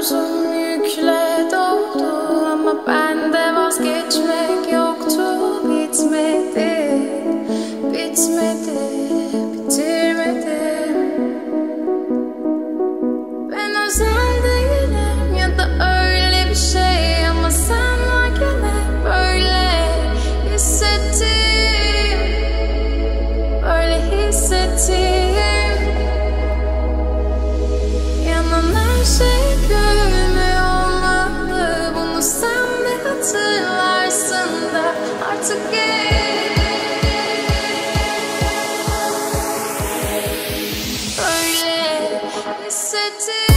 omzum yükle doldu ama bende vazgeçmek yoktu. Bitmedi, bitmedi, bitirmedim. Ben özel değilim ya da öyle bir şey ama sen varken hep böyle hissettim, böyle hissettim. Yanan her şey görünmüyor olmalı, bunu sen de hatırlarsın da artık geç. Böyle hissettim.